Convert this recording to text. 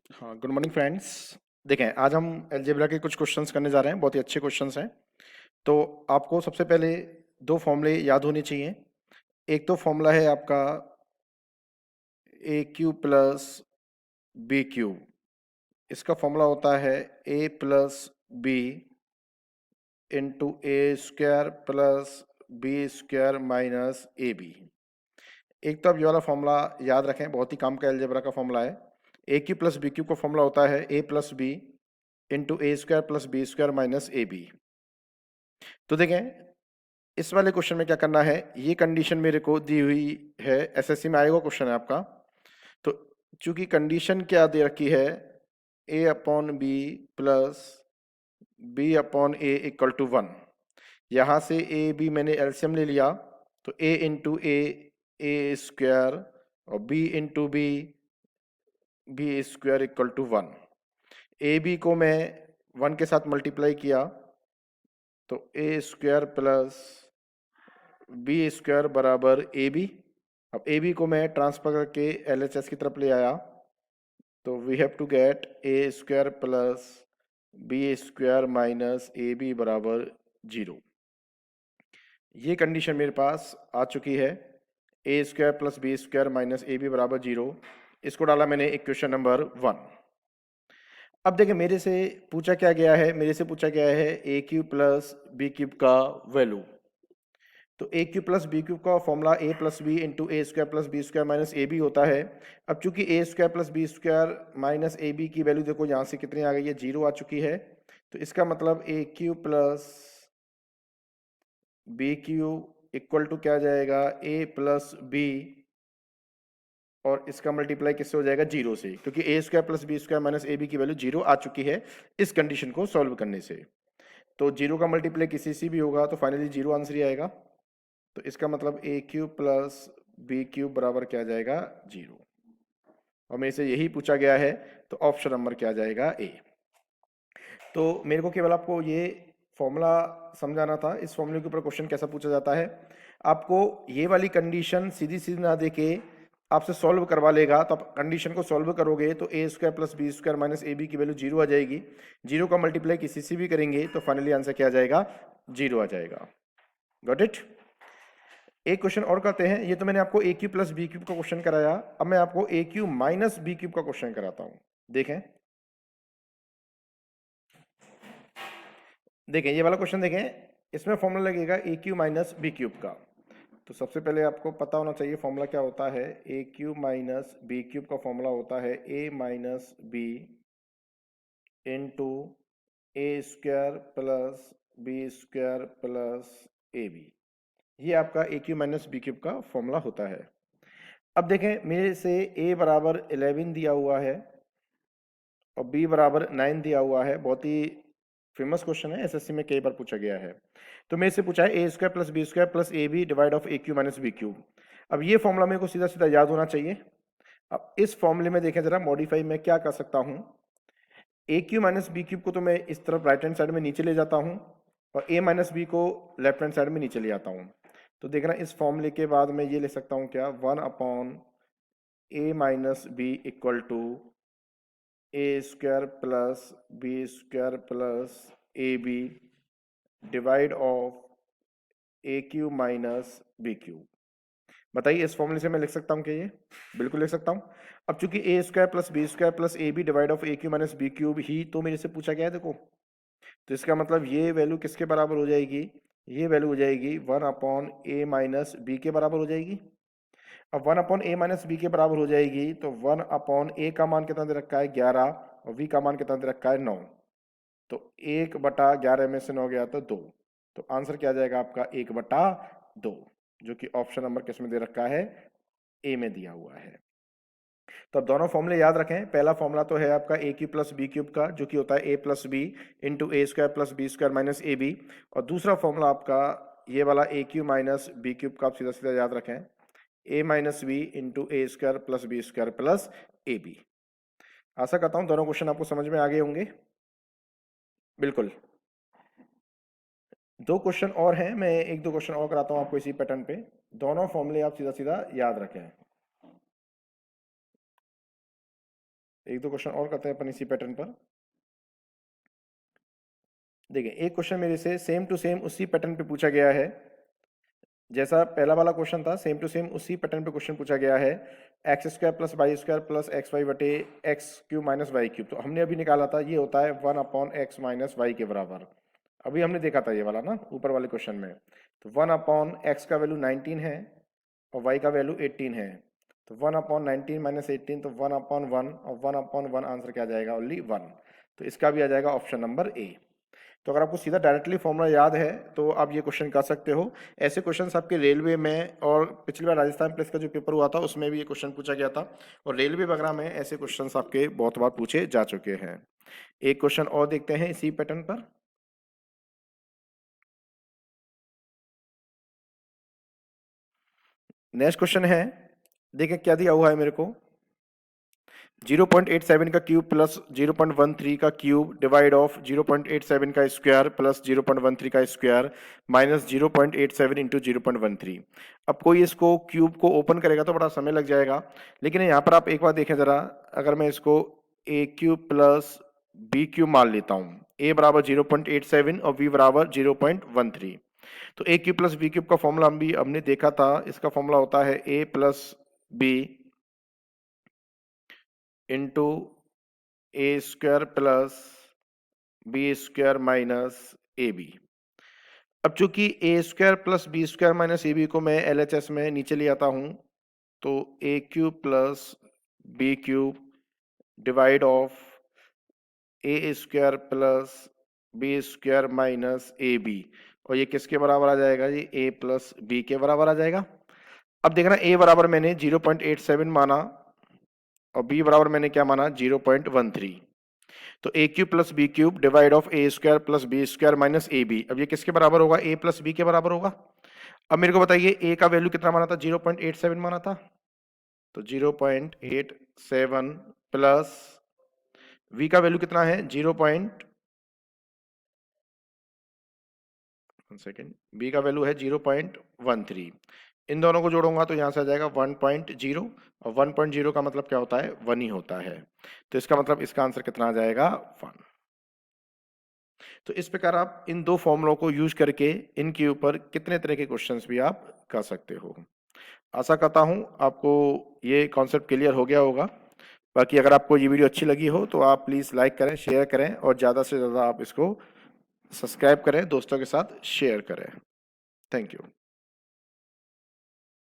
हाँ, good morning friends. देखें, आज हम अलजेब्रा के कुछ क्वेश्चंस करने जा रहे हैं। बहुत ही अच्छे क्वेश्चंस हैं। तो आपको सबसे पहले दो फॉर्मूले याद होने चाहिए। एक तो फॉर्मूला है आपका A cube plus B cube. इसका फॉर्मूला होता है A plus B into A square plus B square minus A B. एक तो आप ये वाला फॉर्मूला याद रखें, बहुत ही काम का अलजेब्रा का फॉर्मूला है। A cube plus B cube का फॉर्मूला होता है A plus B into A square plus B square minus A B. तो देखें, इस वाले क्वेश्चन में क्या करना है, ये कंडीशन मेरे को दी हुई है, एसएससी में आएगा क्वेश्चन है आपका। तो चूंकि कंडीशन क्या दे रखी है, A upon B plus B upon A equal to 1। यहाँ से ए बी मैंने एलसीएम ले लिया, तो ए इंटू ए स्क्वायर और B into B square equal to 1। A B को मैं 1 के साथ मल्टीप्लाई किया, तो A square plus B square बराबर ए बी। अब ए बी को मैं ट्रांसफर करके एल एच एस की तरफ ले आया, तो we have to get A square plus B square minus A B बराबर 0। ये कंडीशन मेरे पास आ चुकी है, A square plus B square minus A B बराबर 0। इसको डाला मैंने इक्वेशन नंबर 1। अब देखिए, मेरे से पूछा क्या गया है, मेरे से पूछा गया है A cube plus B cube का वैल्यू। तो A cube plus B cube का formula A plus B into A square plus B square minus A B होता है। अब चूंकि A square plus B square minus A B की value देखो यहाँ से कितनी आ गई है, 0 आ चुकी है। तो इसका मतलब A cube plus B cube equal to क्या आ जाएगा, ए प्लस बी और इसका मल्टीप्लाई किससे हो जाएगा, 0 से, क्योंकि A square plus B square minus A B की वैल्यू 0 आ चुकी है इस कंडीशन को सॉल्व करने से। तो 0 का मल्टीप्लाई किसी से भी होगा तो फाइनली 0 आंसर ही आएगा। तो इसका मतलब ए क्यूब प्लस बी क्यूब बराबर क्या आ जाएगा, 0। और मेरे से यही पूछा गया है, तो ऑप्शन नंबर क्या आ जाएगा, ए। तो मेरे को केवल आपको ये फॉर्मूला समझाना था। इस फॉर्मूले के ऊपर क्वेश्चन कैसा पूछा जाता है, आपको ये वाली कंडीशन सीधी सीधी ना देके आपसे सॉल्व करवा लेगा। तो आप कंडीशन को सॉल्व करोगे तो A square plus B square minus A B की वैल्यू 0 आ जाएगी। 0 का मल्टीप्लाई किसी से भी करेंगे तो फाइनली आंसर क्या आ जाएगा, 0 आ जाएगा। Got it. एक क्वेश्चन और करते हैं। ये तो मैंने आपको ए क्यू प्लस बी क्यूब का क्वेश्चन कराया, अब मैं आपको ए क्यू माइनस बी क्यूब का क्वेश्चन कराता हूं। देखें, ये वाला क्वेश्चन देखें। इसमें फॉर्मूला लगेगा ए क्यू माइनस बी क्यूब का। तो सबसे पहले आपको पता होना चाहिए फॉर्मूला क्या होता है। A cube minus B cube का फॉर्मूला होता है A minus B into A square plus B square plus A B. ये आपका A cube minus B cube का फॉर्मूला होता है। अब देखें, मेरे से a बराबर 11 दिया हुआ है और b बराबर 9 दिया हुआ है। बहुत ही फेमस क्वेश्चन है, एसएससी में कई बार पूछा गया है। तो मेरे से पूछा है A square plus B square plus A B divide of A cube minus B cube. अब ये फॉर्मूला मेरे को सीधा सीधा याद होना चाहिए। अब इस फॉर्मूले में देखें जरा, मॉडिफाई मैं क्या कर सकता हूँ। ए क्यू माइनस बी क्यूब को तो मैं इस तरफ राइट हैंड साइड में नीचे ले जाता हूँ और ए माइनस बी को लेफ्ट हैंड साइड में नीचे ले आता हूँ। तो देखना, इस फॉर्मूले के बाद मैं ये ले सकता हूँ क्या, 1 upon A minus B equal to A square plus B square plus A B divide of A cube minus B cube. बताइए, इस फॉर्मूले से मैं लिख सकता हूँ क्या ये? बिल्कुल लिख सकता हूँ। अब चूंकि A square plus B square plus A B divide of A cube minus B cube ही तो मेरे से पूछा गया है, देखो। तो इसका मतलब ये वैल्यू किसके बराबर हो जाएगी, ये वैल्यू हो जाएगी 1 अपॉन ए माइनस बी के बराबर हो जाएगी। अब 1 अपॉन ए माइनस बी के बराबर हो जाएगी तो 1 अपॉन ए का मान कितना दे रखा है, 11, और बी का मान कितना दे रखा है, 9। तो 1/11 में से 9 गया तो 2। तो आंसर क्या आ जाएगा आपका, 1/2, जो कि ऑप्शन नंबर किस में दे रखा है, ए में दिया हुआ है। तो अब दोनों फॉर्मूले याद रखें। पहला फॉर्मूला तो है आपका A cube plus B cube का, जो कि होता है A plus B into A square plus B square minus A B. और दूसरा फॉर्मूला आपका ये वाला A cube minus B cube का, आप सीधा सीधा याद रखें, A minus B into A square plus B square plus A B. आशा करता हूं दोनों क्वेश्चन आपको समझ में आ गए होंगे। बिल्कुल। दो क्वेश्चन और हैं, मैं एक दो क्वेश्चन और कराता हूं आपको इसी पैटर्न पे। दोनों फॉर्मूले आप सीधा सीधा याद रखें। एक दो क्वेश्चन और करते हैं अपन इसी पैटर्न पर। देखिए एक क्वेश्चन मेरे से सेम टू सेम उसी पैटर्न पे पूछा गया है, जैसा पहला वाला क्वेश्चन था सेम टू सेम उसी पैटर्न पे क्वेश्चन पूछा गया है। X square plus Y square plus X Y बटे X cube minus Y cube, तो हमने अभी निकाला था ये होता है 1/x माइनस वाई के बराबर। अभी हमने देखा था ये वाला ना ऊपर वाले क्वेश्चन में, तो 1/x का वैल्यू 19 है और y का वैल्यू 18 है, तो 1/19 माइनस 18, तो 1/1 और 1/1 आंसर क्या आ जाएगा, ओनली 1। तो इसका भी आ जाएगा ऑप्शन नंबर ए। तो अगर आपको सीधा डायरेक्टली फॉर्मूला याद है तो आप ये क्वेश्चन कर सकते हो। ऐसे क्वेश्चन आपके रेलवे में और पिछली बार राजस्थान पुलिस का जो पेपर हुआ था उसमें भी ये क्वेश्चन पूछा गया था, और रेलवे वगैरह में ऐसे क्वेश्चन आपके बहुत बार पूछे जा चुके हैं। एक क्वेश्चन और देखते हैं इसी पैटर्न पर। नेक्स्ट क्वेश्चन है, देखिए क्या दिया हुआ है मेरे को, 0.87 का क्यूब प्लस 0.13 का क्यूब डिवाइड ऑफ 0.87 का स्क्वायर प्लस 0.13 का स्क्वायर माइनस 0.87 इंटू 0.13। अब कोई इसको क्यूब को ओपन करेगा तो बड़ा समय लग जाएगा, लेकिन यहाँ पर आप एक बार देखें जरा, अगर मैं इसको ए क्यूब प्लस बी क्यूब मान लेता हूँ, ए बराबर 0.87 और बी बराबर 0.13, तो A cube plus B cube का फॉर्मूला हम भी हमने देखा था, इसका फॉर्मूला होता है A plus B into A square plus B square minus A B. अब चूंकि A square plus B square minus A B को मैं एलएचएस में नीचे ले आता हूं, तो A cube plus B cube divide of A square plus B square minus A B, और ये किसके बराबर आ जाएगा, ये ए प्लस बी के बराबर आ जाएगा। अब देखना ए बराबर मैंने 0.87 माना और बी बराबर मैंने क्या माना 0.13, तो A cube plus B cube divide of A square plus B square minus A B, अब ये किसके बराबर होगा, ए प्लस बी के बराबर होगा। अब मेरे को बताइए ए का वैल्यू कितना माना था, 0.87 माना था, तो 0.87 प्लस v का वैल्यू कितना है 0.1 का वैल्यू है 0.13, इन दोनों को जोड़ूंगा तो यहां से आ जाएगा 1.0, और 1.0 का मतलब क्या होता है 1 ही होता है, तो इसका मतलब इसका आंसर कितना आ जाएगा 1। तो इस प्रकार आप इन दो फॉर्मूलों को यूज करके इनके ऊपर कितने तरह के क्वेश्चंस भी आप कर सकते हो। आशा करता हूं आपको ये कॉन्सेप्ट क्लियर हो गया होगा। बाकी अगर आपको ये वीडियो अच्छी लगी हो तो आप प्लीज़ लाइक करें, शेयर करें, और ज़्यादा से ज़्यादा आप इसको सब्सक्राइब करें, दोस्तों के साथ शेयर करें। Thank you.